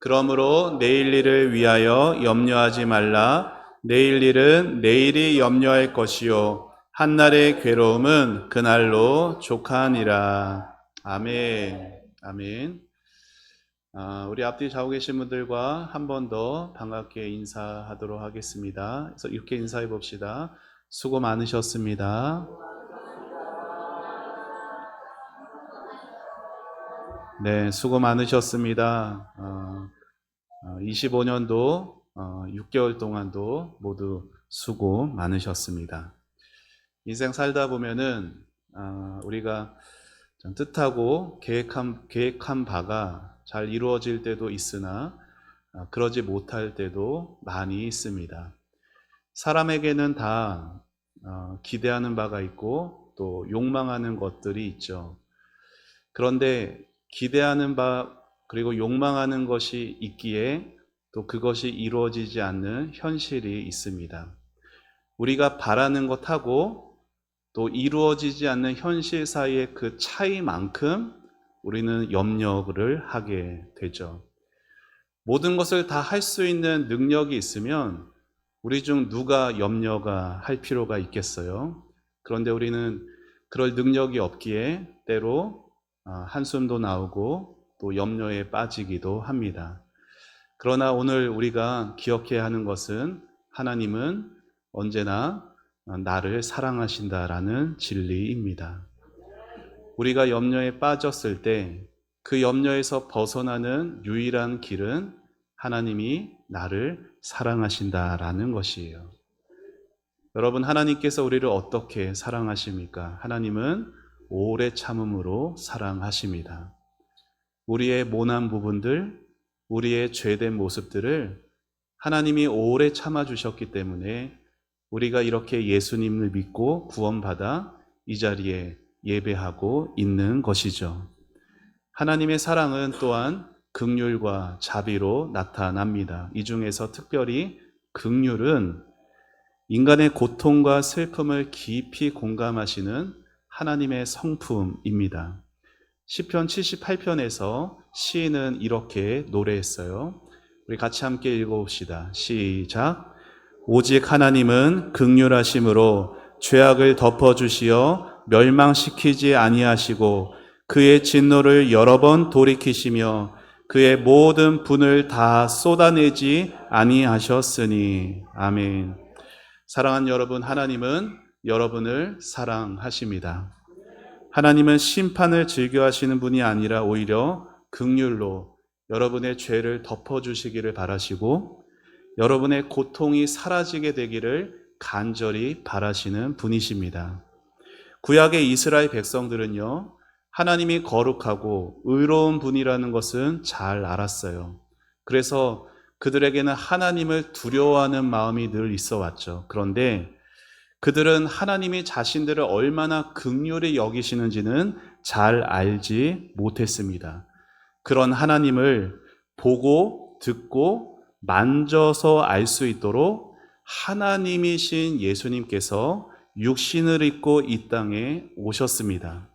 그러므로 내일 일을 위하여 염려하지 말라. 내일 일은 내일이 염려할 것이요 한날의 괴로움은 그날로 족하니라. 아멘. 아멘. 우리 앞뒤 좌우 계신 분들과 한 번 더 반갑게 인사하도록 하겠습니다. 그래서 이렇게 인사해 봅시다. 수고 많으셨습니다. 네, 수고 많으셨습니다. 25년도 6개월 동안도 모두 수고 많으셨습니다. 인생 살다 보면은 우리가 좀 뜻하고 계획한 바가 잘 이루어질 때도 있으나 그러지 못할 때도 많이 있습니다. 사람에게는 다 기대하는 바가 있고 또 욕망하는 것들이 있죠. 그런데 기대하는 바 그리고 욕망하는 것이 있기에 또 그것이 이루어지지 않는 현실이 있습니다. 우리가 바라는 것하고 또 이루어지지 않는 현실 사이의 그 차이만큼 우리는 염려를 하게 되죠. 모든 것을 다 할 수 있는 능력이 있으면 우리 중 누가 염려가 할 필요가 있겠어요? 그런데 우리는 그럴 능력이 없기에 때로 한숨도 나오고 또 염려에 빠지기도 합니다. 그러나 오늘 우리가 기억해야 하는 것은 하나님은 언제나 나를 사랑하신다라는 진리입니다. 우리가 염려에 빠졌을 때 그 염려에서 벗어나는 유일한 길은 하나님이 나를 사랑하신다라는 것이에요. 여러분, 하나님께서 우리를 어떻게 사랑하십니까? 하나님은 오래 참음으로 사랑하십니다. 우리의 모난 부분들, 우리의 죄된 모습들을 하나님이 오래 참아주셨기 때문에 우리가 이렇게 예수님을 믿고 구원받아 이 자리에 예배하고 있는 것이죠. 하나님의 사랑은 또한 긍휼과 자비로 나타납니다. 이 중에서 특별히 긍휼은 인간의 고통과 슬픔을 깊이 공감하시는 하나님의 성품입니다. 시편 78편에서 시인은 이렇게 노래했어요. 우리 같이 함께 읽어봅시다. 시작. 오직 하나님은 긍휼하심으로 죄악을 덮어주시어 멸망시키지 아니하시고 그의 진노를 여러 번 돌이키시며 그의 모든 분을 다 쏟아내지 아니하셨으니. 아멘. 사랑하는 여러분, 하나님은 여러분을 사랑하십니다. 하나님은 심판을 즐겨하시는 분이 아니라 오히려 긍휼로 여러분의 죄를 덮어주시기를 바라시고 여러분의 고통이 사라지게 되기를 간절히 바라시는 분이십니다. 구약의 이스라엘 백성들은요, 하나님이 거룩하고 의로운 분이라는 것은 잘 알았어요. 그래서 그들에게는 하나님을 두려워하는 마음이 늘 있어 왔죠. 그런데 그들은 하나님이 자신들을 얼마나 긍휼히 여기시는지는 잘 알지 못했습니다. 그런 하나님을 보고 듣고 만져서 알 수 있도록 하나님이신 예수님께서 육신을 입고 이 땅에 오셨습니다.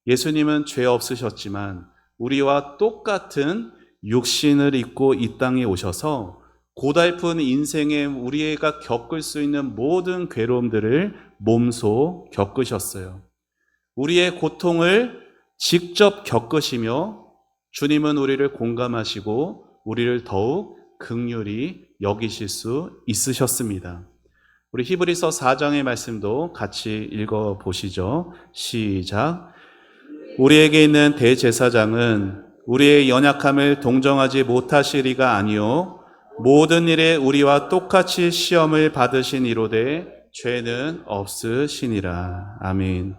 예수님은 죄 없으셨지만 우리와 똑같은 육신을 입고 이 땅에 오셔서 고달픈 인생에 우리가 겪을 수 있는 모든 괴로움들을 몸소 겪으셨어요. 우리의 고통을 직접 겪으시며 주님은 우리를 공감하시고 우리를 더욱 긍휼히 여기실 수 있으셨습니다. 우리 히브리서 4장의 말씀도 같이 읽어보시죠. 시작. 우리에게 있는 대제사장은 우리의 연약함을 동정하지 못하시리가 아니요 모든 일에 우리와 똑같이 시험을 받으신 이로되 죄는 없으시니라. 아멘.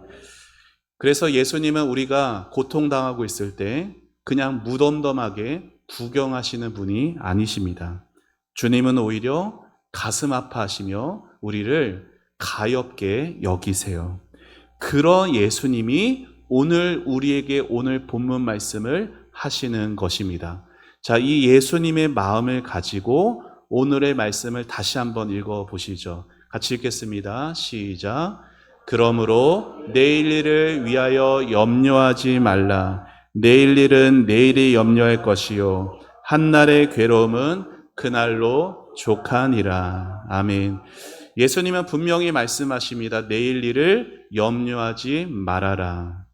그래서 예수님은 우리가 고통당하고 있을 때 그냥 무덤덤하게 구경하시는 분이 아니십니다. 주님은 오히려 가슴 아파하시며 우리를 가엾게 여기세요. 그런 예수님이 오늘 우리에게 오늘 본문 말씀을 하시는 것입니다. 자, 이 예수님의 마음을 가지고 오늘의 말씀을 다시 한번 읽어보시죠. 같이 읽겠습니다. 시작. 그러므로 내일 일을 위하여 염려하지 말라. 내일 일은 내일이 염려할 것이요 한날의 괴로움은 그날로 족하니라. 아멘. 예수님은 분명히 말씀하십니다. 내일 일을 염려하지 말아라.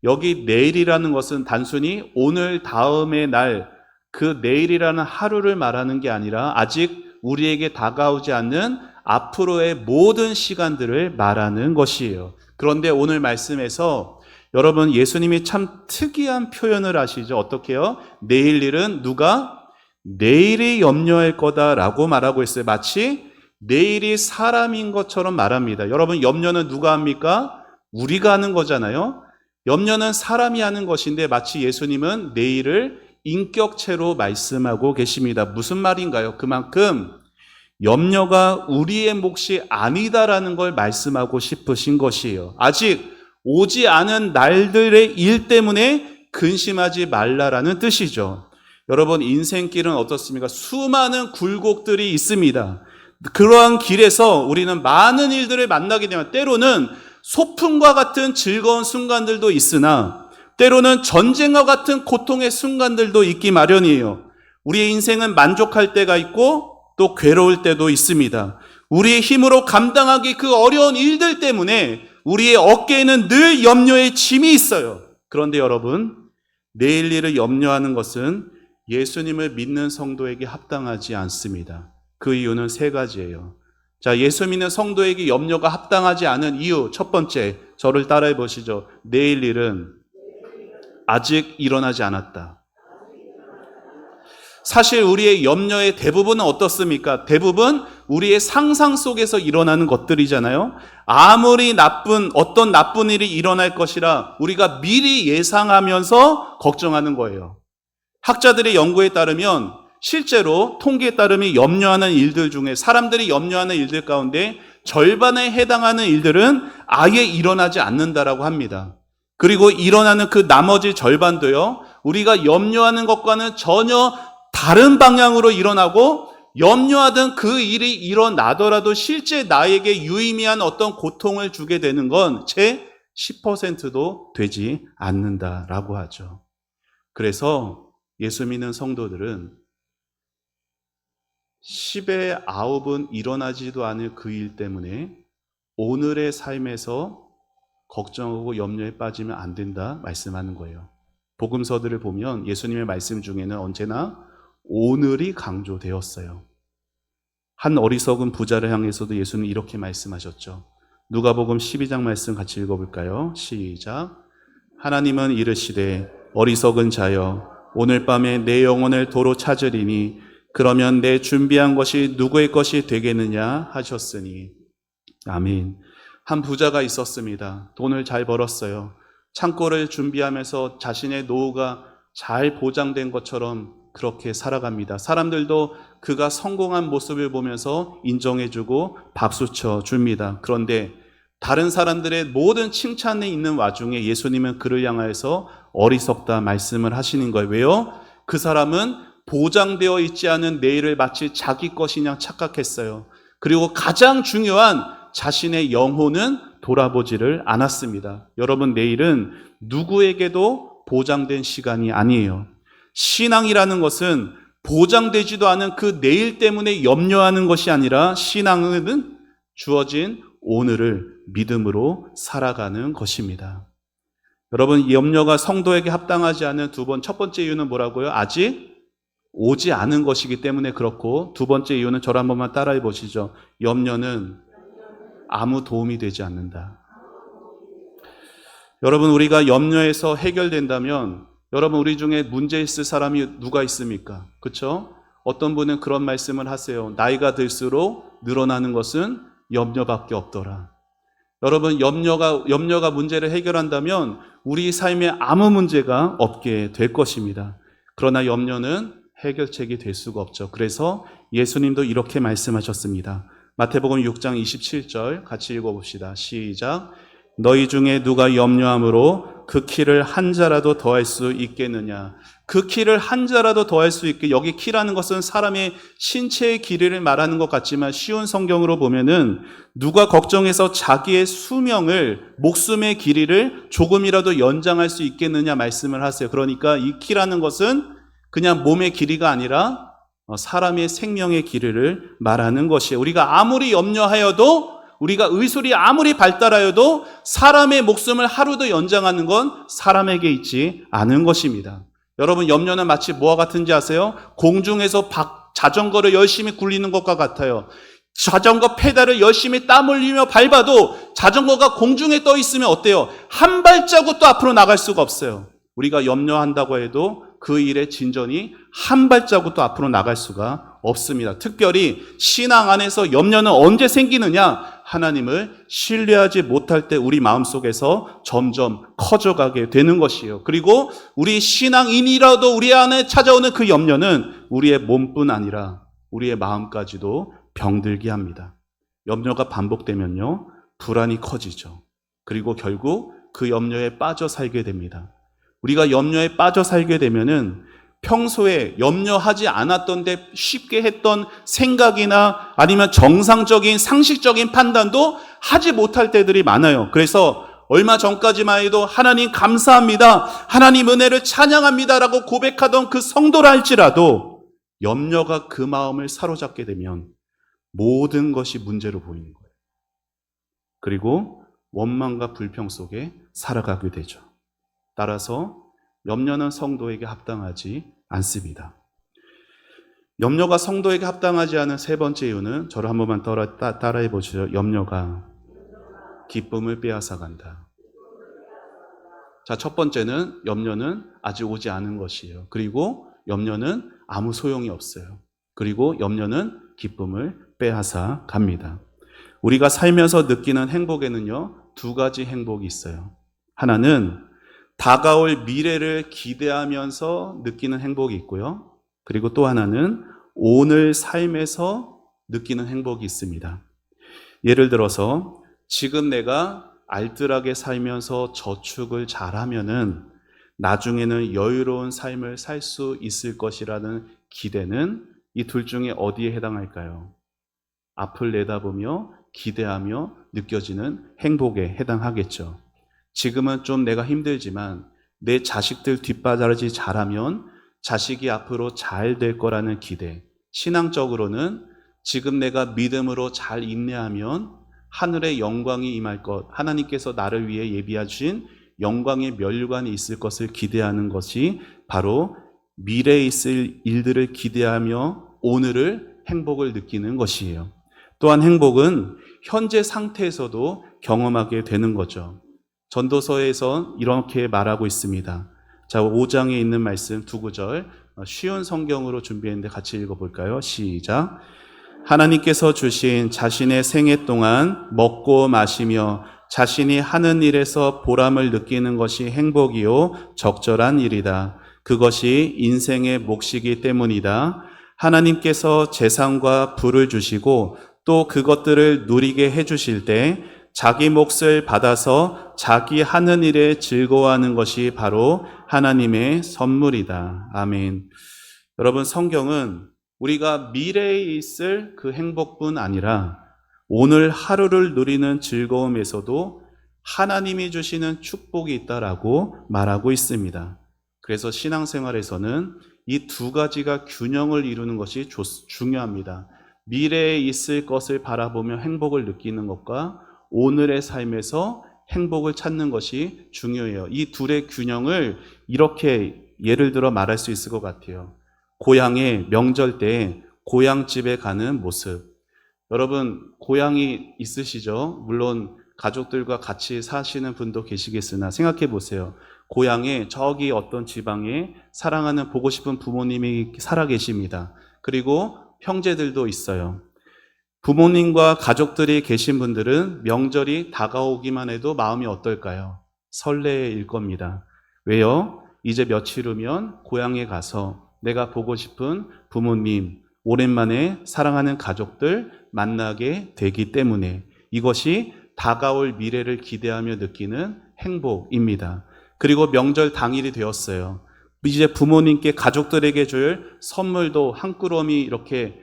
여기 내일이라는 것은 단순히 오늘 다음의 날, 그 내일이라는 하루를 말하는 게 아니라 아직 우리에게 다가오지 않는 앞으로의 모든 시간들을 말하는 것이에요. 그런데 오늘 말씀에서 여러분, 예수님이 참 특이한 표현을 하시죠. 어떻게요? 내일 일은 누가? 내일이 염려할 거다라고 말하고 있어요. 마치 내일이 사람인 것처럼 말합니다. 여러분, 염려는 누가 합니까? 우리가 하는 거잖아요. 염려는 사람이 하는 것인데 마치 예수님은 내일을 인격체로 말씀하고 계십니다. 무슨 말인가요? 그만큼 염려가 우리의 몫이 아니다라는 걸 말씀하고 싶으신 것이에요. 아직 오지 않은 날들의 일 때문에 근심하지 말라라는 뜻이죠. 여러분, 인생길은 어떻습니까? 수많은 굴곡들이 있습니다. 그러한 길에서 우리는 많은 일들을 만나게 되면 때로는 소풍과 같은 즐거운 순간들도 있으나 때로는 전쟁과 같은 고통의 순간들도 있기 마련이에요. 우리의 인생은 만족할 때가 있고 또 괴로울 때도 있습니다. 우리의 힘으로 감당하기 그 어려운 일들 때문에 우리의 어깨에는 늘 염려의 짐이 있어요. 그런데 여러분, 내일 일을 염려하는 것은 예수님을 믿는 성도에게 합당하지 않습니다. 그 이유는 세 가지예요. 자, 예수 믿는 성도에게 염려가 합당하지 않은 이유, 첫 번째, 저를 따라해 보시죠. 내일 일은 아직 일어나지 않았다. 사실 우리의 염려의 대부분은 어떻습니까? 대부분 우리의 상상 속에서 일어나는 것들이잖아요. 아무리 어떤 나쁜 일이 일어날 것이라 우리가 미리 예상하면서 걱정하는 거예요. 학자들의 연구에 따르면 실제로 통계에 따르면 염려하는 일들 중에 사람들이 염려하는 일들 가운데 절반에 해당하는 일들은 아예 일어나지 않는다라고 합니다. 그리고 일어나는 그 나머지 절반도요, 우리가 염려하는 것과는 전혀 다른 방향으로 일어나고 염려하던 그 일이 일어나더라도 실제 나에게 유의미한 어떤 고통을 주게 되는 건 채 10%도 되지 않는다라고 하죠. 그래서 예수 믿는 성도들은 10의 9은 일어나지도 않을 그 일 때문에 오늘의 삶에서 걱정하고 염려에 빠지면 안 된다 말씀하는 거예요. 복음서들을 보면 예수님의 말씀 중에는 언제나 오늘이 강조되었어요. 한 어리석은 부자를 향해서도 예수는 이렇게 말씀하셨죠. 누가복음 12장 말씀 같이 읽어볼까요? 시작. 하나님은 이르시되 어리석은 자여 오늘 밤에 내 영혼을 도로 찾으리니 그러면 내 준비한 것이 누구의 것이 되겠느냐 하셨으니. 아멘. 한 부자가 있었습니다. 돈을 잘 벌었어요. 창고를 준비하면서 자신의 노후가 잘 보장된 것처럼 그렇게 살아갑니다. 사람들도 그가 성공한 모습을 보면서 인정해주고 박수쳐 줍니다. 그런데 다른 사람들의 모든 칭찬이 있는 와중에 예수님은 그를 향하여서 어리석다 말씀을 하시는 거예요. 왜요? 그 사람은 보장되어 있지 않은 내일을 마치 자기 것이냐 착각했어요. 그리고 가장 중요한 자신의 영혼은 돌아보지를 않았습니다. 여러분, 내일은 누구에게도 보장된 시간이 아니에요. 신앙이라는 것은 보장되지도 않은 그 내일 때문에 염려하는 것이 아니라 신앙은 주어진 오늘을 믿음으로 살아가는 것입니다. 여러분, 염려가 성도에게 합당하지 않은 첫 번째 이유는 뭐라고요? 아직 오지 않은 것이기 때문에 그렇고, 두 번째 이유는 저를 한 번만 따라해 보시죠. 염려는 아무 도움이 되지 않는다. 여러분, 우리가 염려에서 해결된다면 여러분, 우리 중에 문제 있을 사람이 누가 있습니까? 그렇죠? 어떤 분은 그런 말씀을 하세요. 나이가 들수록 늘어나는 것은 염려밖에 없더라. 여러분, 염려가 문제를 해결한다면 우리 삶에 아무 문제가 없게 될 것입니다. 그러나 염려는 해결책이 될 수가 없죠. 그래서 예수님도 이렇게 말씀하셨습니다. 마태복음 6장 27절 같이 읽어봅시다. 시작. 너희 중에 누가 염려함으로 그 키를 한 자라도 더할 수 있겠느냐. 그 키를 한 자라도 더할 수 있게, 여기 키라는 것은 사람의 신체의 길이를 말하는 것 같지만 쉬운 성경으로 보면은 누가 걱정해서 자기의 수명을, 목숨의 길이를 조금이라도 연장할 수 있겠느냐 말씀을 하세요. 그러니까 이 키라는 것은 그냥 몸의 길이가 아니라 사람의 생명의 길이를 말하는 것이에요. 우리가 아무리 염려하여도, 우리가 의술이 아무리 발달하여도 사람의 목숨을 하루도 연장하는 건 사람에게 있지 않은 것입니다. 여러분, 염려는 마치 뭐와 같은지 아세요? 공중에서 자전거를 열심히 굴리는 것과 같아요. 자전거 페달을 열심히 땀 흘리며 밟아도 자전거가 공중에 떠 있으면 어때요? 한 발자국도 앞으로 나갈 수가 없어요. 우리가 염려한다고 해도 그 일의 진전이 한 발자국도 앞으로 나갈 수가 없습니다. 특별히 신앙 안에서 염려는 언제 생기느냐? 하나님을 신뢰하지 못할 때 우리 마음속에서 점점 커져가게 되는 것이에요. 그리고 우리 신앙인이라도 우리 안에 찾아오는 그 염려는 우리의 몸뿐 아니라 우리의 마음까지도 병들게 합니다. 염려가 반복되면요, 불안이 커지죠. 그리고 결국 그 염려에 빠져 살게 됩니다. 우리가 염려에 빠져 살게 되면은 평소에 염려하지 않았던데 쉽게 했던 생각이나 아니면 정상적인 상식적인 판단도 하지 못할 때들이 많아요. 그래서 얼마 전까지만 해도 하나님 감사합니다, 하나님 은혜를 찬양합니다라고 고백하던 그 성도라 할지라도 염려가 그 마음을 사로잡게 되면 모든 것이 문제로 보이는 거예요. 그리고 원망과 불평 속에 살아가게 되죠. 따라서 염려는 성도에게 합당하지 않습니다. 염려가 성도에게 합당하지 않은 세 번째 이유는, 저를 한 번만 따라해 보시죠. 염려가 기쁨을 빼앗아간다. 자, 첫 번째는 염려는 아직 오지 않은 것이에요. 그리고 염려는 아무 소용이 없어요. 그리고 염려는 기쁨을 빼앗아 갑니다. 우리가 살면서 느끼는 행복에는요, 두 가지 행복이 있어요. 하나는 다가올 미래를 기대하면서 느끼는 행복이 있고요. 그리고 또 하나는 오늘 삶에서 느끼는 행복이 있습니다. 예를 들어서 지금 내가 알뜰하게 살면서 저축을 잘하면은 나중에는 여유로운 삶을 살 수 있을 것이라는 기대는 이 둘 중에 어디에 해당할까요? 앞을 내다보며 기대하며 느껴지는 행복에 해당하겠죠. 지금은 좀 내가 힘들지만 내 자식들 뒷바라지 잘하면 자식이 앞으로 잘 될 거라는 기대. 신앙적으로는 지금 내가 믿음으로 잘 인내하면 하늘의 영광이 임할 것, 하나님께서 나를 위해 예비하신 영광의 면류관이 있을 것을 기대하는 것이 바로 미래에 있을 일들을 기대하며 오늘을 행복을 느끼는 것이에요. 또한 행복은 현재 상태에서도 경험하게 되는 거죠. 전도서에서 이렇게 말하고 있습니다. 자, 5장에 있는 말씀 두 구절 쉬운 성경으로 준비했는데 같이 읽어볼까요? 시작. 하나님께서 주신 자신의 생애 동안 먹고 마시며 자신이 하는 일에서 보람을 느끼는 것이 행복이요 적절한 일이다. 그것이 인생의 몫이기 때문이다. 하나님께서 재산과 부를 주시고 또 그것들을 누리게 해주실 때 자기 몫을 받아서 자기 하는 일에 즐거워하는 것이 바로 하나님의 선물이다. 아멘. 여러분, 성경은 우리가 미래에 있을 그 행복뿐 아니라 오늘 하루를 누리는 즐거움에서도 하나님이 주시는 축복이 있다라고 말하고 있습니다. 그래서 신앙생활에서는 이 두 가지가 균형을 이루는 것이 중요합니다. 미래에 있을 것을 바라보며 행복을 느끼는 것과 오늘의 삶에서 행복을 찾는 것이 중요해요. 이 둘의 균형을 이렇게 예를 들어 말할 수 있을 것 같아요. 고향의 명절 때 고향집에 가는 모습. 여러분, 고향이 있으시죠? 물론 가족들과 같이 사시는 분도 계시겠으나 생각해 보세요. 고향에 저기 어떤 지방에 사랑하는 보고 싶은 부모님이 살아 계십니다. 그리고 형제들도 있어요. 부모님과 가족들이 계신 분들은 명절이 다가오기만 해도 마음이 어떨까요? 설레일 겁니다. 왜요? 이제 며칠 후면 고향에 가서 내가 보고 싶은 부모님, 오랜만에 사랑하는 가족들 만나게 되기 때문에 이것이 다가올 미래를 기대하며 느끼는 행복입니다. 그리고 명절 당일이 되었어요. 이제 부모님께 가족들에게 줄 선물도 한 꾸러미 이렇게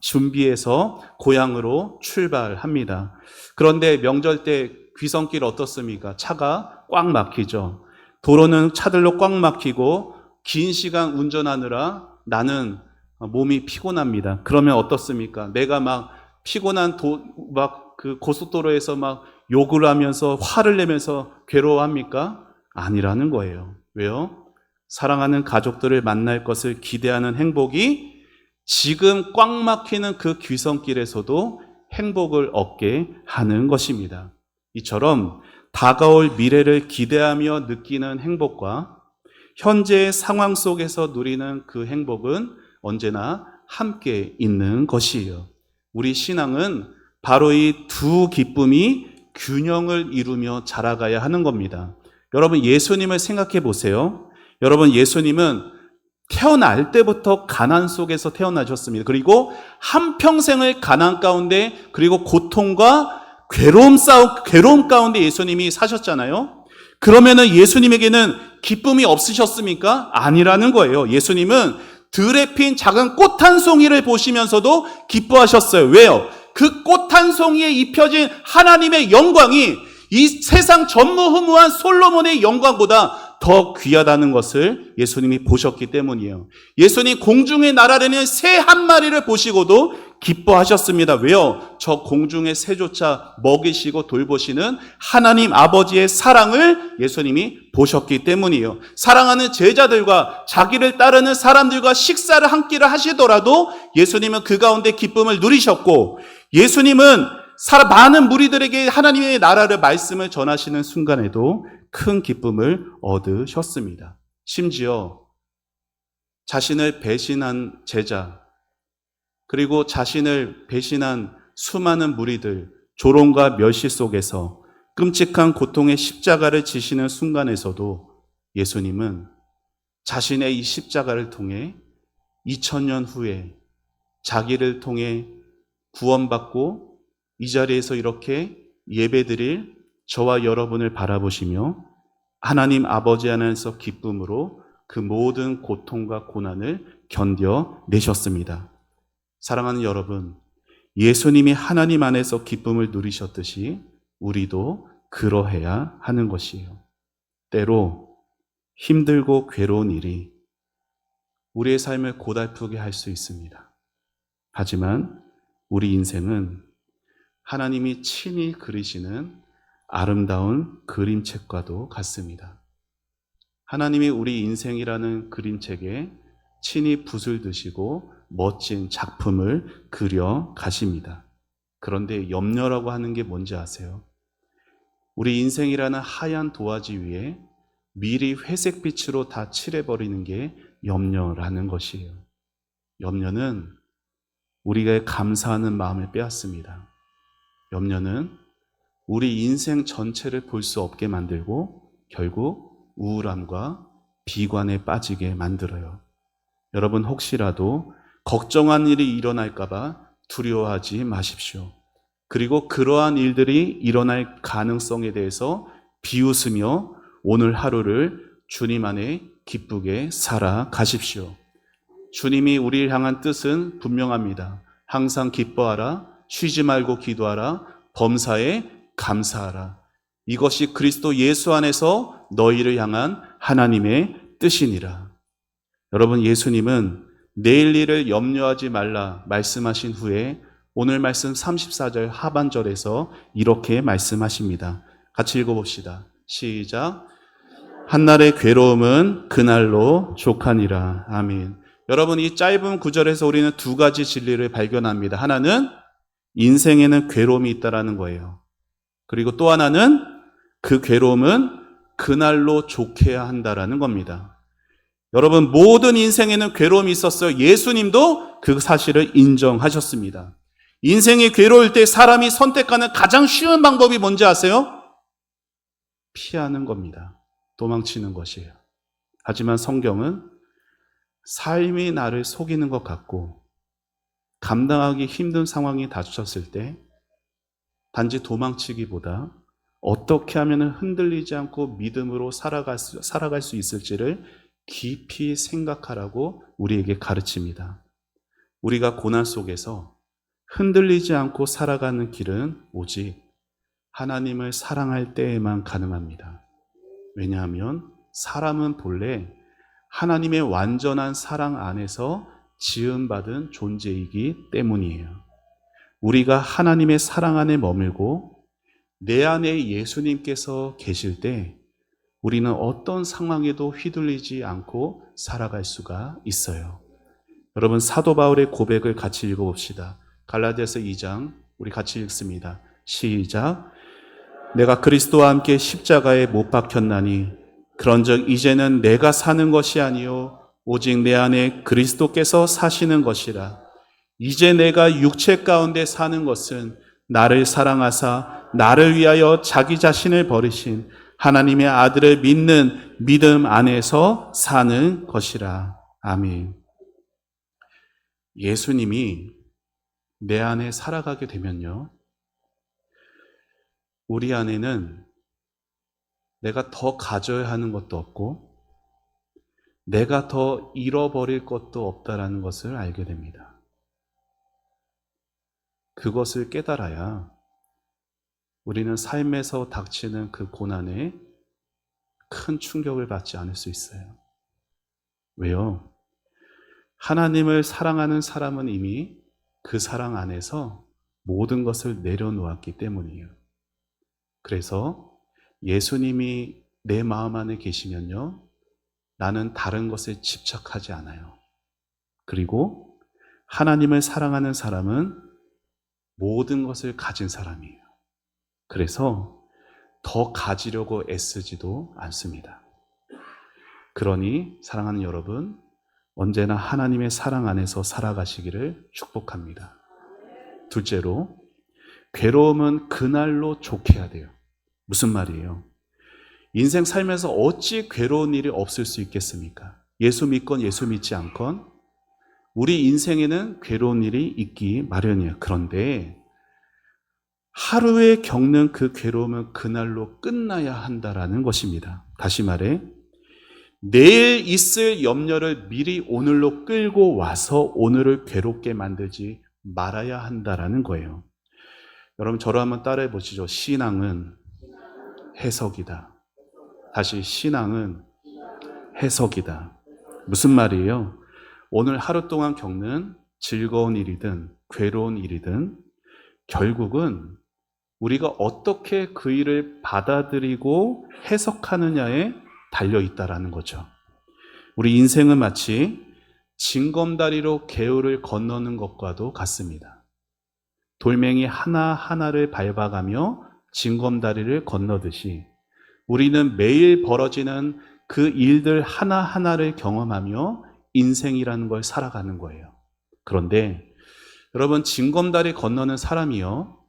준비해서 고향으로 출발합니다. 그런데 명절 때 귀성길 어떻습니까? 차가 꽉 막히죠. 도로는 차들로 꽉 막히고 긴 시간 운전하느라 나는 몸이 피곤합니다. 그러면 어떻습니까? 내가 막 피곤한 막 그 고속도로에서 막 욕을 하면서 화를 내면서 괴로워합니까? 아니라는 거예요. 왜요? 사랑하는 가족들을 만날 것을 기대하는 행복이 지금 꽉 막히는 그 귀성길에서도 행복을 얻게 하는 것입니다. 이처럼 다가올 미래를 기대하며 느끼는 행복과 현재의 상황 속에서 누리는 그 행복은 언제나 함께 있는 것이에요. 우리 신앙은 바로 이 두 기쁨이 균형을 이루며 자라가야 하는 겁니다. 여러분, 예수님을 생각해 보세요. 여러분, 예수님은 태어날 때부터 가난 속에서 태어나셨습니다. 그리고 한평생을 가난 가운데, 그리고 고통과 괴로움 가운데 예수님이 사셨잖아요. 그러면은 예수님에게는 기쁨이 없으셨습니까? 아니라는 거예요. 예수님은 들에 핀 작은 꽃 한 송이를 보시면서도 기뻐하셨어요. 왜요? 그 꽃 한 송이에 입혀진 하나님의 영광이 이 세상 전무후무한 솔로몬의 영광보다 더 귀하다는 것을 예수님이 보셨기 때문이에요. 예수님 공중에 날아다니는 새 한 마리를 보시고도 기뻐하셨습니다. 왜요? 저 공중의 새조차 먹이시고 돌보시는 하나님 아버지의 사랑을 예수님이 보셨기 때문이에요. 사랑하는 제자들과 자기를 따르는 사람들과 식사를 한 끼를 하시더라도 예수님은 그 가운데 기쁨을 누리셨고, 예수님은 많은 무리들에게 하나님의 나라를 말씀을 전하시는 순간에도 큰 기쁨을 얻으셨습니다. 심지어 자신을 배신한 제자, 그리고 자신을 배신한 수많은 무리들, 조롱과 멸시 속에서 끔찍한 고통의 십자가를 지시는 순간에서도 예수님은 자신의 이 십자가를 통해 2000년 후에 자기를 통해 구원받고 이 자리에서 이렇게 예배드릴 저와 여러분을 바라보시며 하나님 아버지 안에서 기쁨으로 그 모든 고통과 고난을 견뎌내셨습니다. 사랑하는 여러분, 예수님이 하나님 안에서 기쁨을 누리셨듯이 우리도 그러해야 하는 것이에요. 때로 힘들고 괴로운 일이 우리의 삶을 고달프게 할 수 있습니다. 하지만 우리 인생은 하나님이 친히 그리시는 아름다운 그림책과도 같습니다. 하나님이 우리 인생이라는 그림책에 친히 붓을 드시고 멋진 작품을 그려 가십니다. 그런데 염려라고 하는 게 뭔지 아세요? 우리 인생이라는 하얀 도화지 위에 미리 회색빛으로 다 칠해버리는 게 염려라는 것이에요. 염려는 우리가 감사하는 마음을 빼앗습니다. 염려는 우리 인생 전체를 볼 수 없게 만들고 결국 우울함과 비관에 빠지게 만들어요. 여러분, 혹시라도 걱정한 일이 일어날까봐 두려워하지 마십시오. 그리고 그러한 일들이 일어날 가능성에 대해서 비웃으며 오늘 하루를 주님 안에 기쁘게 살아가십시오. 주님이 우리를 향한 뜻은 분명합니다. 항상 기뻐하라, 쉬지 말고 기도하라, 범사에 감사하라. 이것이 그리스도 예수 안에서 너희를 향한 하나님의 뜻이니라. 여러분, 예수님은 내일 일을 염려하지 말라 말씀하신 후에 오늘 말씀 34절 하반절에서 이렇게 말씀하십니다. 같이 읽어봅시다. 시작. 한날의 괴로움은 그날로 족하니라. 아멘. 여러분, 이 짧은 구절에서 우리는 두 가지 진리를 발견합니다. 하나는 인생에는 괴로움이 있다라는 거예요. 그리고 또 하나는 그 괴로움은 그날로 좋게야 한다라는 겁니다. 여러분, 모든 인생에는 괴로움이 있었어요. 예수님도 그 사실을 인정하셨습니다. 인생이 괴로울 때 사람이 선택하는 가장 쉬운 방법이 뭔지 아세요? 피하는 겁니다. 도망치는 것이에요. 하지만 성경은 삶이 나를 속이는 것 같고 감당하기 힘든 상황이 닥쳤을 때 단지 도망치기보다 어떻게 하면 흔들리지 않고 믿음으로 살아갈 수 있을지를 깊이 생각하라고 우리에게 가르칩니다. 우리가 고난 속에서 흔들리지 않고 살아가는 길은 오직 하나님을 사랑할 때에만 가능합니다. 왜냐하면 사람은 본래 하나님의 완전한 사랑 안에서 지음받은 존재이기 때문이에요. 우리가 하나님의 사랑 안에 머물고 내 안에 예수님께서 계실 때 우리는 어떤 상황에도 휘둘리지 않고 살아갈 수가 있어요. 여러분, 사도 바울의 고백을 같이 읽어봅시다. 갈라디아서 2장 우리 같이 읽습니다. 시작. 내가 그리스도와 함께 십자가에 못 박혔나니 그런즉 이제는 내가 사는 것이 아니요 오직 내 안에 그리스도께서 사시는 것이라. 이제 내가 육체 가운데 사는 것은 나를 사랑하사 나를 위하여 자기 자신을 버리신 하나님의 아들을 믿는 믿음 안에서 사는 것이라. 아멘. 예수님이 내 안에 살아가게 되면요, 우리 안에는 내가 더 가져야 하는 것도 없고 내가 더 잃어버릴 것도 없다라는 것을 알게 됩니다. 그것을 깨달아야 우리는 삶에서 닥치는 그 고난에 큰 충격을 받지 않을 수 있어요. 왜요? 하나님을 사랑하는 사람은 이미 그 사랑 안에서 모든 것을 내려놓았기 때문이에요. 그래서 예수님이 내 마음 안에 계시면요, 나는 다른 것에 집착하지 않아요. 그리고 하나님을 사랑하는 사람은 모든 것을 가진 사람이에요. 그래서 더 가지려고 애쓰지도 않습니다. 그러니 사랑하는 여러분, 언제나 하나님의 사랑 안에서 살아가시기를 축복합니다. 둘째로, 괴로움은 그날로 좋게 해야 돼요. 무슨 말이에요? 인생 살면서 어찌 괴로운 일이 없을 수 있겠습니까? 예수 믿건 예수 믿지 않건 우리 인생에는 괴로운 일이 있기 마련이에요. 그런데 하루에 겪는 그 괴로움은 그날로 끝나야 한다라는 것입니다. 다시 말해, 내일 있을 염려를 미리 오늘로 끌고 와서 오늘을 괴롭게 만들지 말아야 한다라는 거예요. 여러분, 저를 한번 따라해 보시죠. 신앙은 해석이다. 다시, 신앙은 해석이다. 무슨 말이에요? 오늘 하루 동안 겪는 즐거운 일이든 괴로운 일이든 결국은 우리가 어떻게 그 일을 받아들이고 해석하느냐에 달려있다라는 거죠. 우리 인생은 마치 징검다리로 개울을 건너는 것과도 같습니다. 돌멩이 하나하나를 밟아가며 징검다리를 건너듯이 우리는 매일 벌어지는 그 일들 하나하나를 경험하며 인생이라는 걸 살아가는 거예요. 그런데 여러분, 징검다리 건너는 사람이요,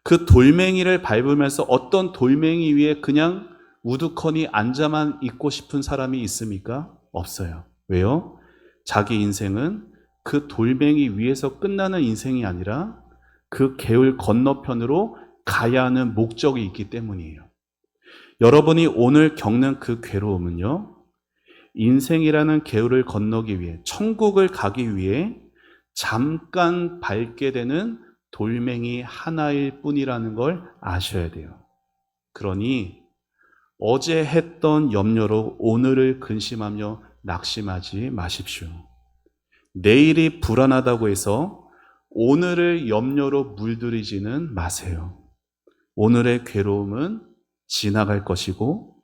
그 돌멩이를 밟으면서 어떤 돌멩이 위에 그냥 우두커니 앉아만 있고 싶은 사람이 있습니까? 없어요. 왜요? 자기 인생은 그 돌멩이 위에서 끝나는 인생이 아니라 그 개울 건너편으로 가야 하는 목적이 있기 때문이에요. 여러분이 오늘 겪는 그 괴로움은요, 인생이라는 개울을 건너기 위해, 천국을 가기 위해 잠깐 밟게 되는 돌멩이 하나일 뿐이라는 걸 아셔야 돼요. 그러니 어제 했던 염려로 오늘을 근심하며 낙심하지 마십시오. 내일이 불안하다고 해서 오늘을 염려로 물들이지는 마세요. 오늘의 괴로움은 지나갈 것이고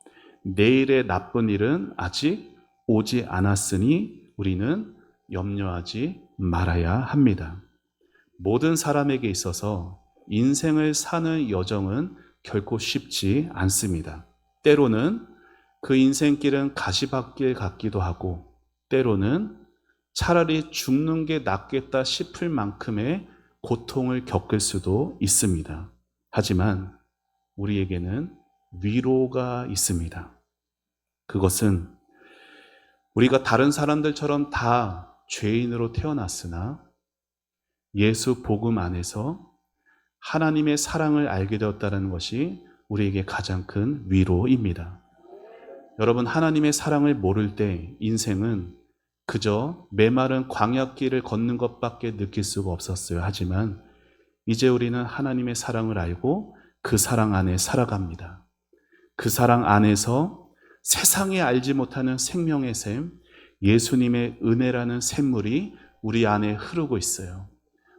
내일의 나쁜 일은 아직 오지 않았으니 우리는 염려하지 말아야 합니다. 모든 사람에게 있어서 인생을 사는 여정은 결코 쉽지 않습니다. 때로는 그 인생길은 가시밭길 같기도 하고 때로는 차라리 죽는 게 낫겠다 싶을 만큼의 고통을 겪을 수도 있습니다. 하지만 우리에게는 위로가 있습니다. 그것은 우리가 다른 사람들처럼 다 죄인으로 태어났으나 예수 복음 안에서 하나님의 사랑을 알게 되었다는 것이 우리에게 가장 큰 위로입니다. 여러분, 하나님의 사랑을 모를 때 인생은 그저 메마른 광야길을 걷는 것밖에 느낄 수가 없었어요. 하지만 이제 우리는 하나님의 사랑을 알고 그 사랑 안에 살아갑니다. 그 사랑 안에서 세상에 알지 못하는 생명의 샘, 예수님의 은혜라는 샘물이 우리 안에 흐르고 있어요.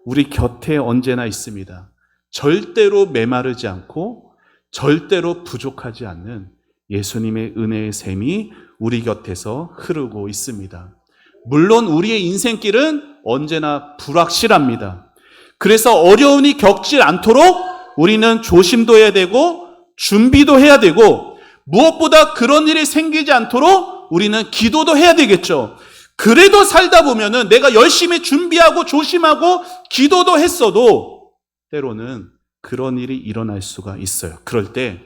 우리 곁에 언제나 있습니다. 절대로 메마르지 않고 절대로 부족하지 않는 예수님의 은혜의 샘이 우리 곁에서 흐르고 있습니다. 물론 우리의 인생길은 언제나 불확실합니다. 그래서 어려움이 겪지 않도록 우리는 조심도 해야 되고 준비도 해야 되고 무엇보다 그런 일이 생기지 않도록 우리는 기도도 해야 되겠죠. 그래도 살다 보면은 내가 열심히 준비하고 조심하고 기도도 했어도 때로는 그런 일이 일어날 수가 있어요. 그럴 때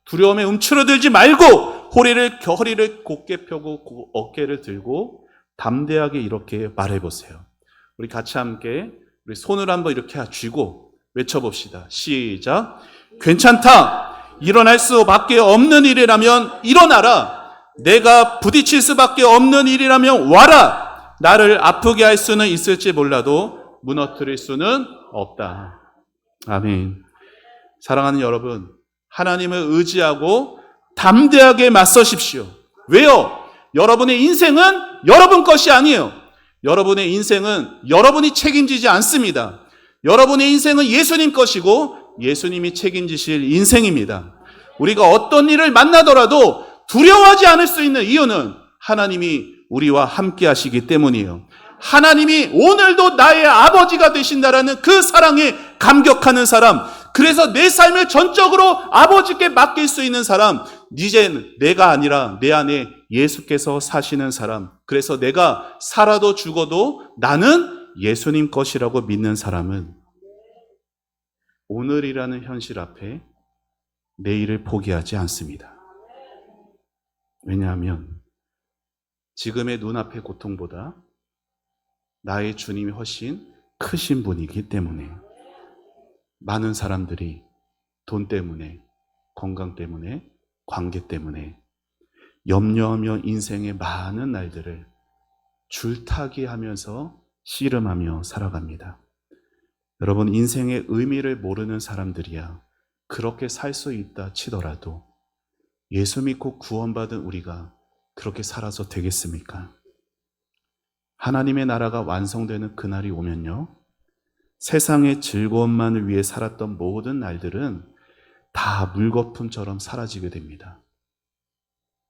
두려움에 움츠러들지 말고 허리를 곧게 펴고 어깨를 들고 담대하게 이렇게 말해보세요. 우리 같이 함께 우리 손을 한번 이렇게 쥐고 외쳐봅시다. 시작. 괜찮다. 일어날 수밖에 없는 일이라면 일어나라. 내가 부딪힐 수밖에 없는 일이라면 와라. 나를 아프게 할 수는 있을지 몰라도 무너뜨릴 수는 없다. 아멘. 사랑하는 여러분, 하나님을 의지하고 담대하게 맞서십시오. 왜요? 여러분의 인생은 여러분 것이 아니에요. 여러분의 인생은 여러분이 책임지지 않습니다. 여러분의 인생은 예수님 것이고 예수님이 책임지실 인생입니다. 우리가 어떤 일을 만나더라도 두려워하지 않을 수 있는 이유는 하나님이 우리와 함께 하시기 때문이에요. 하나님이 오늘도 나의 아버지가 되신다라는 그 사랑에 감격하는 사람, 그래서 내 삶을 전적으로 아버지께 맡길 수 있는 사람, 이젠 내가 아니라 내 안에 예수께서 사시는 사람, 그래서 내가 살아도 죽어도 나는 예수님 것이라고 믿는 사람은 오늘이라는 현실 앞에 내일을 포기하지 않습니다. 왜냐하면 지금의 눈앞의 고통보다 나의 주님이 훨씬 크신 분이기 때문에. 많은 사람들이 돈 때문에, 건강 때문에, 관계 때문에 염려하며 인생의 많은 날들을 줄타기 하면서 씨름하며 살아갑니다. 여러분, 인생의 의미를 모르는 사람들이야 그렇게 살 수 있다 치더라도 예수 믿고 구원받은 우리가 그렇게 살아서 되겠습니까? 하나님의 나라가 완성되는 그날이 오면요, 세상의 즐거움만을 위해 살았던 모든 날들은 다 물거품처럼 사라지게 됩니다.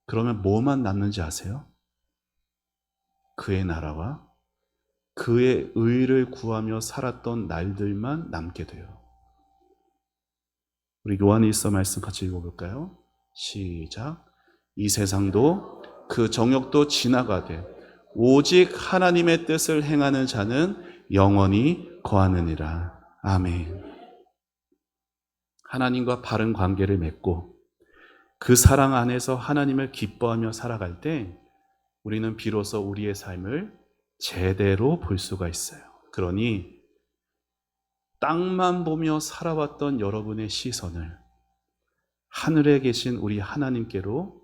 그러면 뭐만 남는지 아세요? 그의 나라와 그의 의를 구하며 살았던 날들만 남게 돼요. 우리 요한일서 말씀 같이 읽어볼까요? 시작. 이 세상도 그 정욕도 지나가되 오직 하나님의 뜻을 행하는 자는 영원히 거하느니라. 아멘. 하나님과 바른 관계를 맺고 그 사랑 안에서 하나님을 기뻐하며 살아갈 때 우리는 비로소 우리의 삶을 제대로 볼 수가 있어요. 그러니 땅만 보며 살아왔던 여러분의 시선을 하늘에 계신 우리 하나님께로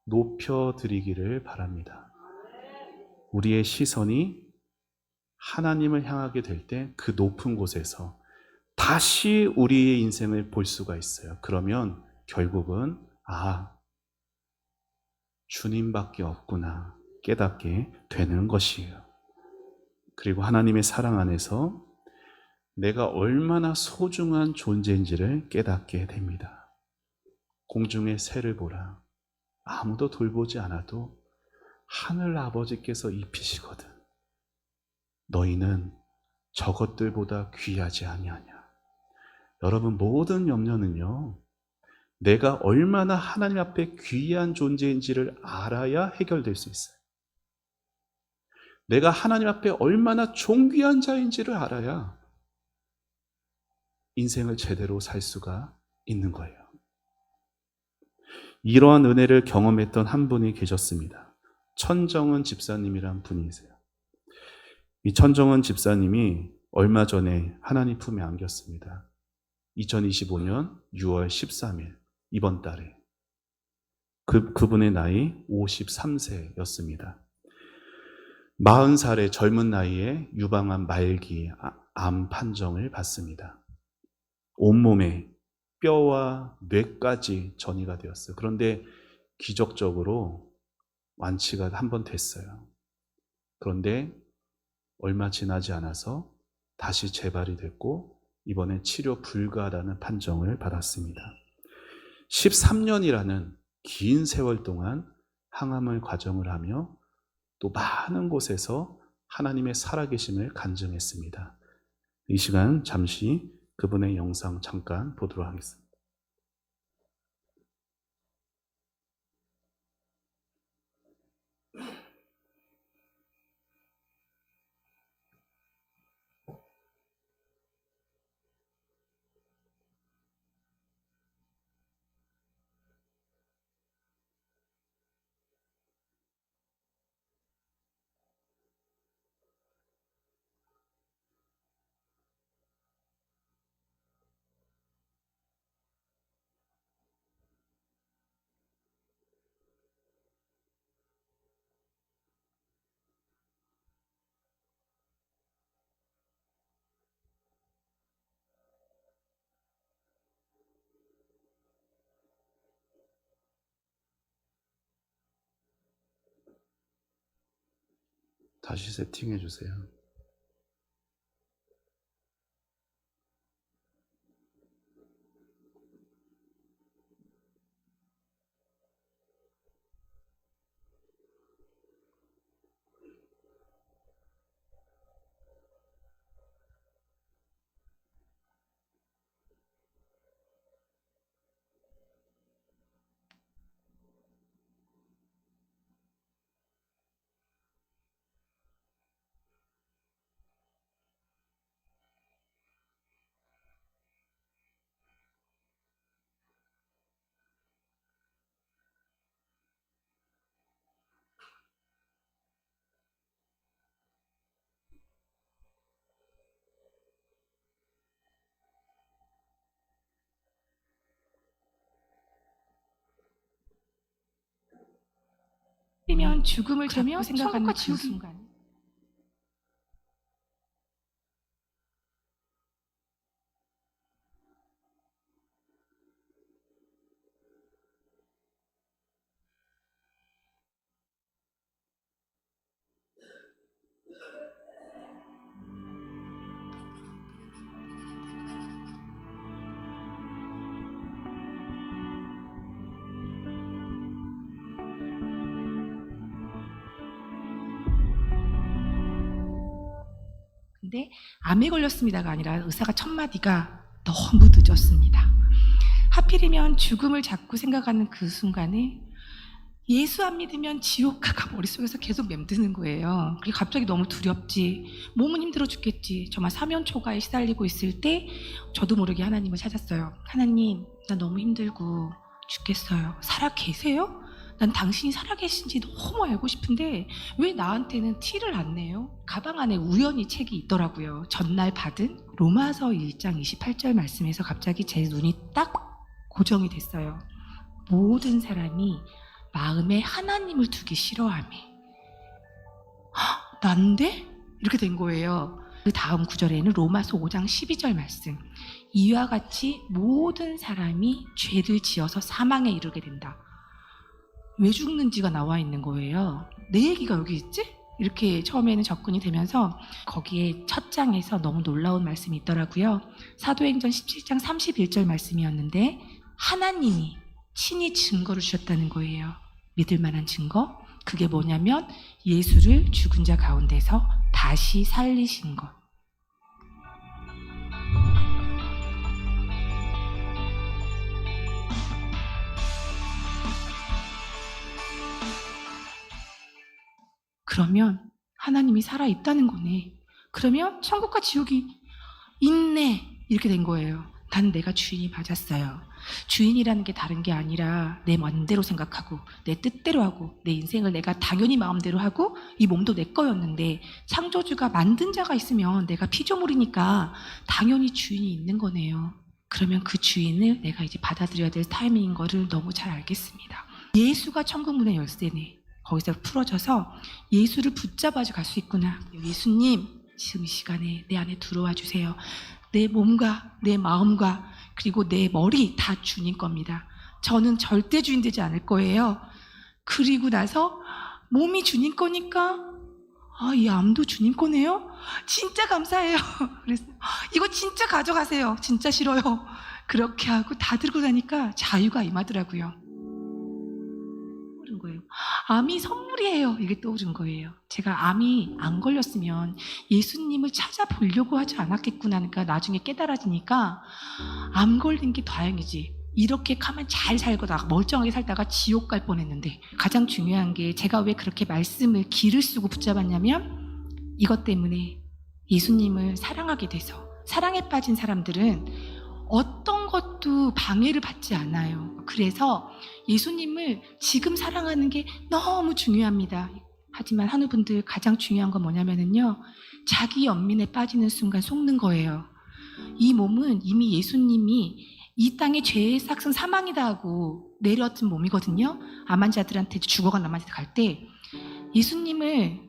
높여드리기를 바랍니다. 우리의 시선이 하나님을 향하게 될 때 그 높은 곳에서 다시 우리의 인생을 볼 수가 있어요. 그러면 결국은 주님밖에 없구나 깨닫게 되는 것이에요. 그리고 하나님의 사랑 안에서 내가 얼마나 소중한 존재인지를 깨닫게 됩니다. 공중의 새를 보라. 아무도 돌보지 않아도 하늘 아버지께서 입히시거든. 너희는 저것들보다 귀하지 아니하냐. 여러분, 모든 염려는요, 내가 얼마나 하나님 앞에 귀한 존재인지를 알아야 해결될 수 있어요. 내가 하나님 앞에 얼마나 존귀한 자인지를 알아야 인생을 제대로 살 수가 있는 거예요. 이러한 은혜를 경험했던 한 분이 계셨습니다. 천정은 집사님이란 분이세요. 이 천정은 집사님이 얼마 전에 하나님 품에 안겼습니다. 2025년 6월 13일, 이번 달에. 그분의 나이 53세였습니다. 40살의 젊은 나이에 유방암 말기 암 판정을 받습니다. 온몸에 뼈와 뇌까지 전이가 되었어요. 그런데 기적적으로 완치가 한 번 됐어요. 그런데 얼마 지나지 않아서 다시 재발이 됐고 이번에 치료 불가하다는 판정을 받았습니다. 13년이라는 긴 세월 동안 항암을 과정을 하며 또 많은 곳에서 하나님의 살아계심을 간증했습니다. 이 시간 잠시 그분의 영상 잠깐 보도록 하겠습니다. 다시 세팅해 주세요. 면 죽음을 자꾸 생각하는 그 순간, 근데 암에 걸렸습니다가 아니라 의사가 첫 마디가 너무 늦었습니다. 하필이면 죽음을 자꾸 생각하는 그 순간에 예수 안 믿으면 지옥 가가 머릿속에서 계속 맴드는 거예요. 그게 갑자기 너무 두렵지, 몸은 힘들어 죽겠지, 정말 사면초가에 시달리고 있을 때 저도 모르게 하나님을 찾았어요. 하나님, 나 너무 힘들고 죽겠어요. 살아 계세요? 난 당신이 살아계신지 너무 알고 싶은데 왜 나한테는 티를 안 내요? 가방 안에 우연히 책이 있더라고요. 전날 받은 로마서 1장 28절 말씀에서 갑자기 제 눈이 딱 고정이 됐어요. 모든 사람이 마음에 하나님을 두기 싫어하며 난데? 이렇게 된 거예요. 그 다음 구절에는 로마서 5장 12절 말씀, 이와 같이 모든 사람이 죄를 지어서 사망에 이르게 된다. 왜 죽는지가 나와 있는 거예요. 내 얘기가 여기 있지? 이렇게 처음에는 접근이 되면서 거기에 첫 장에서 너무 놀라운 말씀이 있더라고요. 사도행전 17장 31절 말씀이었는데 하나님이 친히 증거를 주셨다는 거예요. 믿을 만한 증거? 그게 뭐냐면 예수를 죽은 자 가운데서 다시 살리신 것. 그러면 하나님이 살아있다는 거네. 그러면 천국과 지옥이 있네. 이렇게 된 거예요. 난 내가 주인이 맞았어요. 주인이라는 게 다른 게 아니라 내 맘대로 생각하고 내 뜻대로 하고 내 인생을 내가 당연히 마음대로 하고 이 몸도 내 거였는데 창조주가 만든 자가 있으면 내가 피조물이니까 당연히 주인이 있는 거네요. 그러면 그 주인을 내가 이제 받아들여야 될 타이밍인 거를 너무 잘 알겠습니다. 예수가 천국 문의 열쇠네. 거기서 풀어져서 예수를 붙잡아 갈 수 있구나. 예수님, 지금 이 시간에 내 안에 들어와 주세요. 내 몸과 내 마음과 그리고 내 머리 다 주님 겁니다. 저는 절대 주인 되지 않을 거예요. 그리고 나서 몸이 주님 거니까 이 암도 주님 거네요? 진짜 감사해요. 그래서 이거 진짜 가져가세요. 진짜 싫어요. 그렇게 하고 다 들고 나니까 자유가 임하더라고요. 떠오른 거예요. 암이 선물이에요. 이게 떠오른 거예요. 제가 암이 안 걸렸으면 예수님을 찾아보려고 하지 않았겠구나 하니까 나중에 깨달아지니까 암 걸린 게 다행이지. 이렇게 가만 잘 살거나 멀쩡하게 살다가 지옥 갈 뻔했는데, 가장 중요한 게 제가 왜 그렇게 말씀을 기를 쓰고 붙잡았냐면 이것 때문에 예수님을 사랑하게 돼서, 사랑에 빠진 사람들은 어떤 것도 방해를 받지 않아요. 그래서 예수님을 지금 사랑하는 게 너무 중요합니다. 하지만 한우 분들, 가장 중요한 건 뭐냐면요, 자기 연민에 빠지는 순간 속는 거예요. 이 몸은 이미 예수님이 이 땅의 죄의 삭은 사망이다 하고 내려왔던 몸이거든요. 암 환자들한테, 죽어간 암 환자들 갈 때 예수님을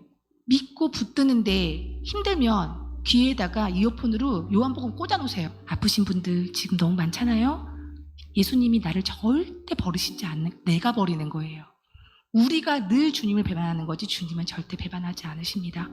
믿고 붙드는데 힘들면 귀에다가 이어폰으로 요한복음 꽂아놓으세요. 아프신 분들 지금 너무 많잖아요. 예수님이 나를 절대 버리시지 않는, 내가 버리는 거예요. 우리가 늘 주님을 배반하는 거지 주님은 절대 배반하지 않으십니다.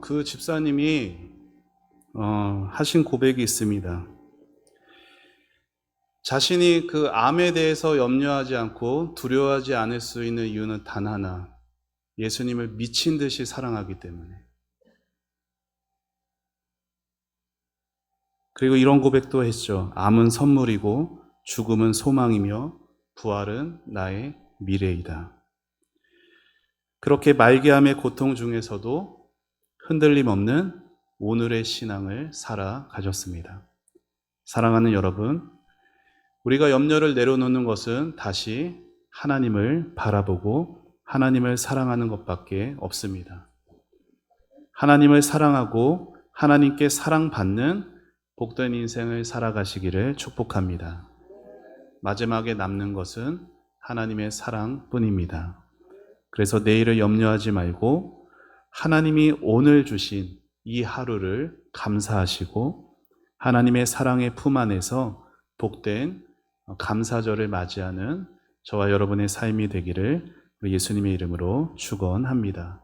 그 집사님이 하신 고백이 있습니다. 자신이 그 암에 대해서 염려하지 않고 두려워하지 않을 수 있는 이유는 단 하나, 예수님을 미친 듯이 사랑하기 때문에. 그리고 이런 고백도 했죠. 암은 선물이고 죽음은 소망이며 부활은 나의 미래이다. 그렇게 말기암의 고통 중에서도 흔들림 없는 오늘의 신앙을 살아가셨습니다. 사랑하는 여러분, 우리가 염려를 내려놓는 것은 다시 하나님을 바라보고 하나님을 사랑하는 것밖에 없습니다. 하나님을 사랑하고 하나님께 사랑받는 복된 인생을 살아가시기를 축복합니다. 마지막에 남는 것은 하나님의 사랑뿐입니다. 그래서 내일을 염려하지 말고 하나님이 오늘 주신 이 하루를 감사하시고 하나님의 사랑의 품 안에서 복된 감사절을 맞이하는 저와 여러분의 삶이 되기를 우리 예수님의 이름으로 축원합니다.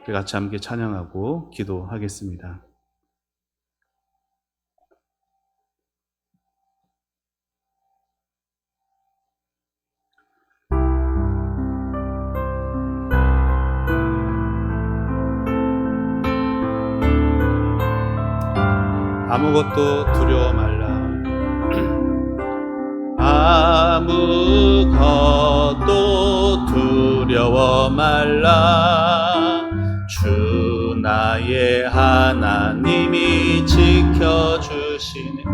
우리 같이 함께 찬양하고 기도하겠습니다. 아무것도 두려워 말라. 아무것도 두려워 말라. 주 나의 하나님이 지켜주시네.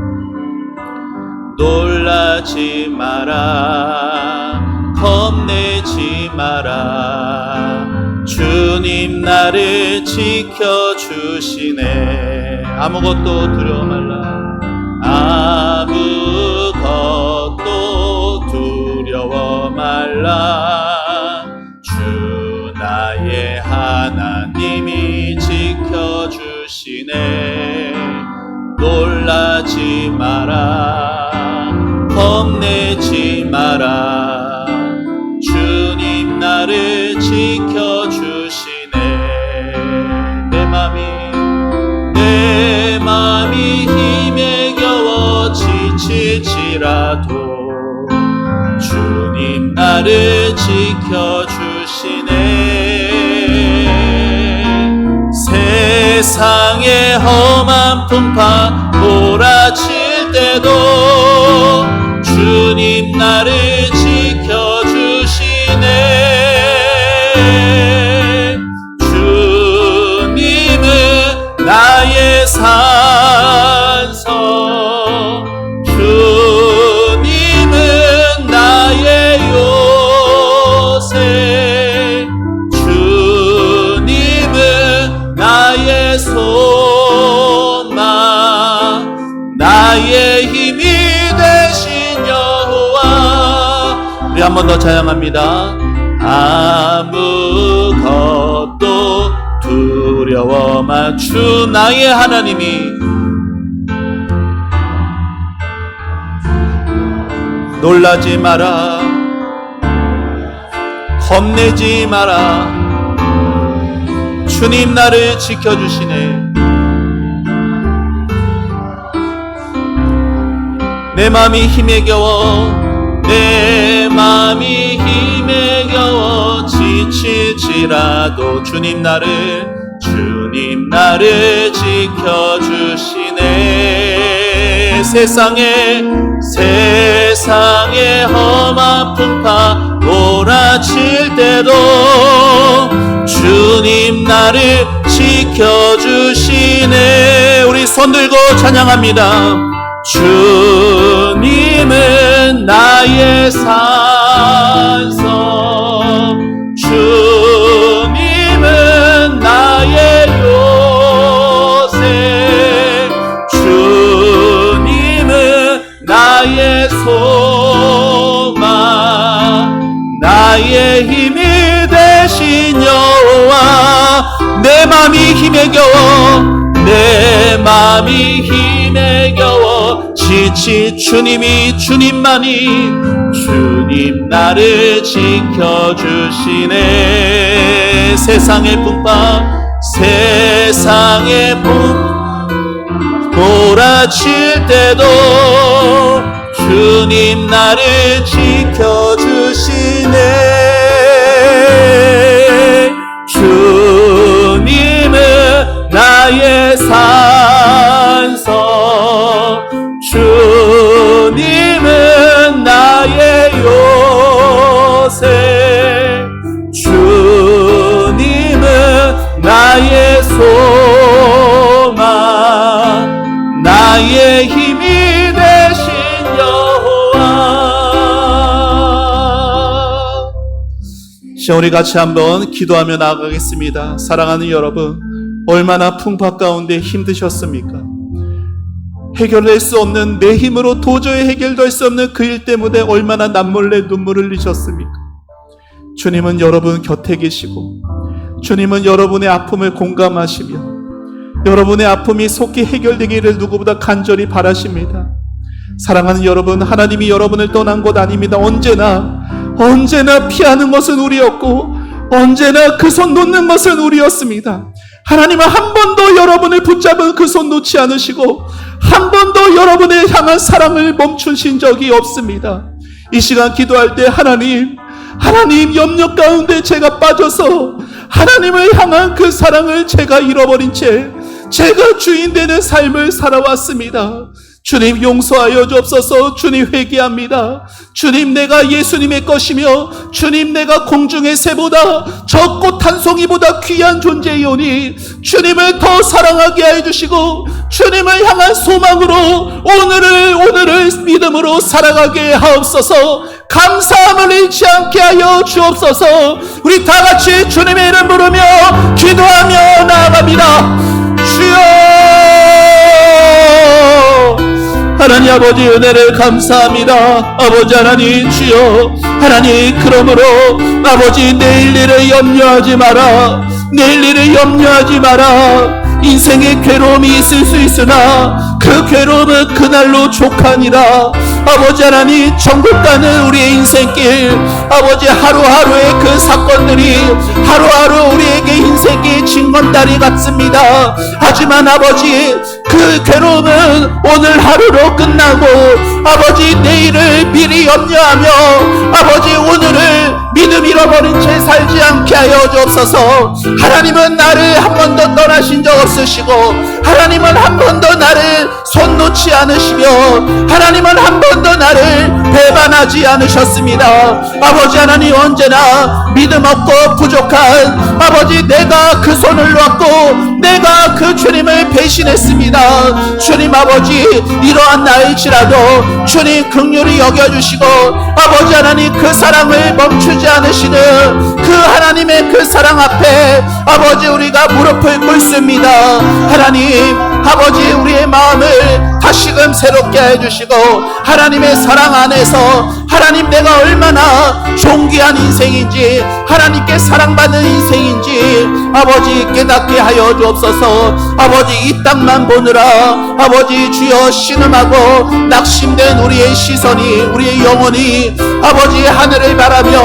놀라지 마라. 겁내지 마라. 주님 나를 지켜주시네. 아무것도 두려워 말라. 아무것도 두려워 말라. 주 나의 하나님이 지켜주시네. 놀라지 마라. 겁내지 마라. 주님 나를 지켜주시네. 내 맘이 힘에 겨워 지칠지라도 주님 나를 지켜주시네. 세상의 험한 풍파 몰아칠 때도 주님 나를 지켜주시네. 주님은 나의 산성, 주님은 나의 요새, 주님은 나의 소망, 나의 힘이 되신 여호와. 번 더 찬양합니다. 아무것도 두려워 마. 주 나의 하나님이 놀라지 마라. 겁내지 마라. 주님 나를 지켜주시네. 내 맘이 힘에 겨워, 내 맘이 힘에 겨워 지칠지라도 주님 나를 지켜주시네. 세상에 험한 풍파 몰아칠 때도 주님 나를 지켜주시네. 우리 손 들고 찬양합니다. 주님은 나의 산성, 주님은 나의 요새, 주님은 나의 소망, 나의 힘이 되신 여호와. 내 맘이 힘에 겨워, 내 맘이 힘에 겨워 주님만이 주님 나를 지켜주시네. 세상의 몰아칠 때도 주님 나를 지켜주시네. 주님은 나의 산성, 주님은 나의 요새, 주님은 나의 소망, 나의 힘이 되신 여호와. 시간 우리 같이 한번 기도하며 나아가겠습니다. 사랑하는 여러분, 얼마나 풍파 가운데 힘드셨습니까? 해결할 수 없는, 내 힘으로 도저히 해결될 수 없는 그 일 때문에 얼마나 남몰래 눈물을 흘리셨습니까? 주님은 여러분 곁에 계시고, 주님은 여러분의 아픔을 공감하시며 여러분의 아픔이 속히 해결되기를 누구보다 간절히 바라십니다. 사랑하는 여러분, 하나님이 여러분을 떠난 것 아닙니다. 언제나 피하는 것은 우리였고, 언제나 그 손 놓는 것은 우리였습니다. 하나님은 한 번도 여러분을 붙잡은 그 손 놓지 않으시고, 한 번도 여러분을 향한 사랑을 멈추신 적이 없습니다. 이 시간 기도할 때 하나님 염려 가운데 제가 빠져서 하나님을 향한 그 사랑을 제가 잃어버린 채 제가 주인 되는 삶을 살아왔습니다. 주님 용서하여 주옵소서. 주님 회개합니다. 주님, 내가 예수님의 것이며 주님, 내가 공중의 새보다 저 꽃 한 송이보다 귀한 존재이오니 주님을 더 사랑하게 해주시고 주님을 향한 소망으로 오늘을 믿음으로 살아가게 하옵소서. 감사함을 잃지 않게 하여 주옵소서. 우리 다 같이 주님의 이름 부르며 기도하며 나아갑니다. 주여, 하나님 아버지 은혜를 감사합니다. 아버지 하나님 주여, 하나님 그러므로 아버지 내일 일을 염려하지 마라. 내일 일을 염려하지 마라. 인생의 괴로움이 있을 수 있으나 그 괴로움은 그날로 족하니라. 아버지 하나님, 천국 가는 우리의 인생길, 아버지 하루하루의 그 사건들이 하루하루 우리에게 인생의 징검다리 같습니다. 하지만 아버지, 그 괴로움은 오늘 하루로 끝나고 아버지 내일을 미리 염려하며 아버지 오늘을 믿음 잃어버린 채 살지 않게 하여 주옵소서. 하나님은 나를 한 번도 떠나신 적 없으시고, 하나님은 한 번도 나를 손 놓지 않으시며, 하나님은 한 번도 나를 배반하지 않으셨습니다. 아버지 하나님, 언제나 믿음 없고 부족한 아버지 내가 그 손을 놓았고 내가 그 주님을 배신했습니다. 주님 아버지, 이러한 나일지라도 주님 긍휼히 여겨주시고 아버지 하나님 그 사랑을 멈추지 않으시는 그 하나님의 그 사랑 앞에 아버지 우리가 무릎을 꿇습니다. 하나님 아버지 우리의 마음을 다시금 새롭게 해주시고 하나님의 사랑 안에서 하나님 내가 얼마나 존귀한 인생인지 하나님께 사랑받는 인생인지 아버지 깨닫게 하여 주옵소서. 아버지 이 땅만 보느라 아버지 주여 신음하고 낙심된 우리의 시선이 우리의 영혼이 아버지 하늘을 바라며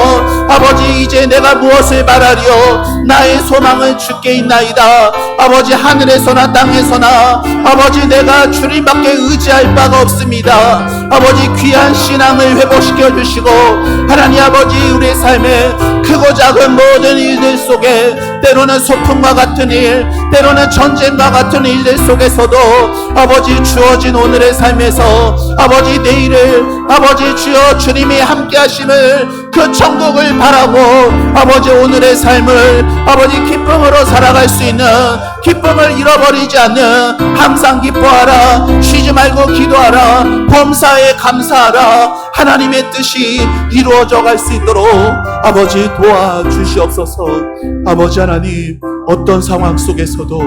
아버지 이제 내가 무엇을 바라리요 나의 소망은 주께 있나이다. 아버지 하늘에서나 땅에서나 아버지 내가 주님밖에 의지할 바가 없습니다. 아버지 귀한 신앙을 회복시켜 주시고 하나님 아버지 우리의 삶에 크고 작은 모든 일들 속에 때로는 소풍과 같은 일 때로는 전쟁과 같은 일들 속에서도 아버지 주어진 오늘의 삶에서 아버지 내일을 아버지 주여 주님이 함께 하심을 그 천국을 바라고 아버지 오늘의 삶을 아버지 기쁨으로 살아갈 수 있는 기쁨을 잃어버리지 않는 항상 기뻐하라 쉬지 말고 기도하라 범사에 감사하라 하나님의 뜻이 이루어져 갈 수 있도록 아버지 도와주시옵소서. 아버지 하나님 어떤 상황 속에서도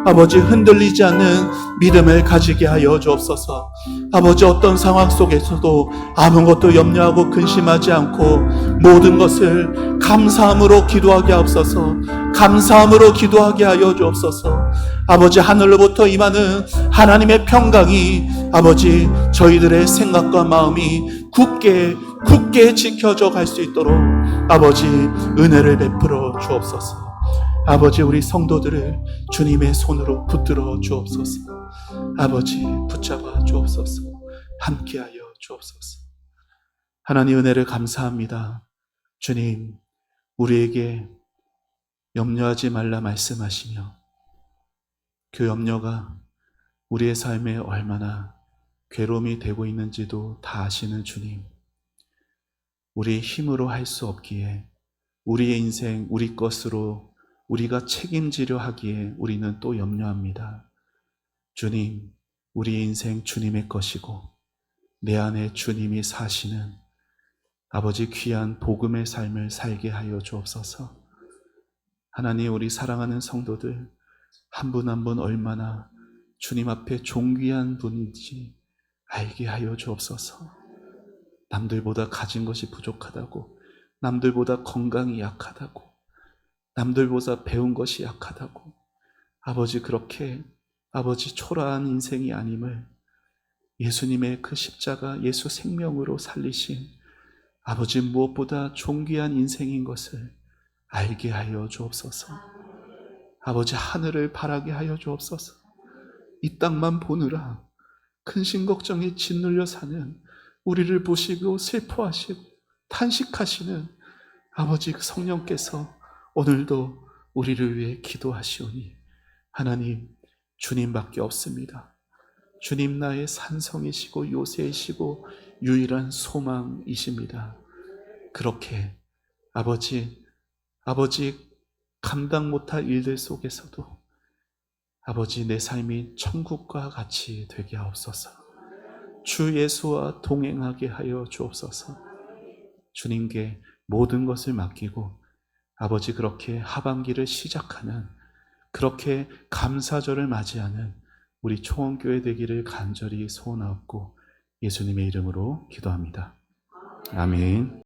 아버지 흔들리지 않는 믿음을 가지게 하여 주옵소서. 아버지 어떤 상황 속에서도 아무것도 염려하고 근심하지 않고 모든 것을 감사함으로 기도하게 하옵소서. 감사함으로 기도하게 하여 주옵소서. 아버지 하늘로부터 임하는 하나님의 평강이 아버지 저희들의 생각과 마음이 굳게 지켜져 갈 수 있도록 아버지 은혜를 베풀어 주옵소서. 아버지 우리 성도들을 주님의 손으로 붙들어 주옵소서. 아버지 붙잡아 주옵소서. 함께하여 주옵소서. 하나님 은혜를 감사합니다. 주님 우리에게 염려하지 말라 말씀하시며 그 염려가 우리의 삶에 얼마나 괴로움이 되고 있는지도 다 아시는 주님, 우리의 힘으로 할 수 없기에 우리의 인생 우리 것으로 우리가 책임지려 하기에 우리는 또 염려합니다. 주님, 우리의 인생 주님의 것이고 내 안에 주님이 사시는 아버지 귀한 복음의 삶을 살게 하여 주옵소서. 하나님 우리 사랑하는 성도들 한 분 한 분 얼마나 주님 앞에 존귀한 분인지 알게 하여 주옵소서. 남들보다 가진 것이 부족하다고, 남들보다 건강이 약하다고, 남들보다 배운 것이 약하다고 아버지 그렇게 아버지 초라한 인생이 아님을 예수님의 그 십자가 예수 생명으로 살리신 아버지 무엇보다 존귀한 인생인 것을 알게 하여 주옵소서. 아버지 하늘을 바라게 하여 주옵소서. 이 땅만 보느라 근심 걱정에 짓눌려 사는 우리를 보시고 슬퍼하시고 탄식하시는 아버지 그 성령께서 오늘도 우리를 위해 기도하시오니 하나님 주님밖에 없습니다. 주님 나의 산성이시고 요새이시고 유일한 소망이십니다. 그렇게 아버지 감당 못할 일들 속에서도 아버지 내 삶이 천국과 같이 되게 하옵소서. 주 예수와 동행하게 하여 주옵소서. 주님께 모든 것을 맡기고 아버지 그렇게 하반기를 시작하는 그렇게 감사절을 맞이하는 우리 초원교회 되기를 간절히 소원하옵고 예수님의 이름으로 기도합니다. 아멘.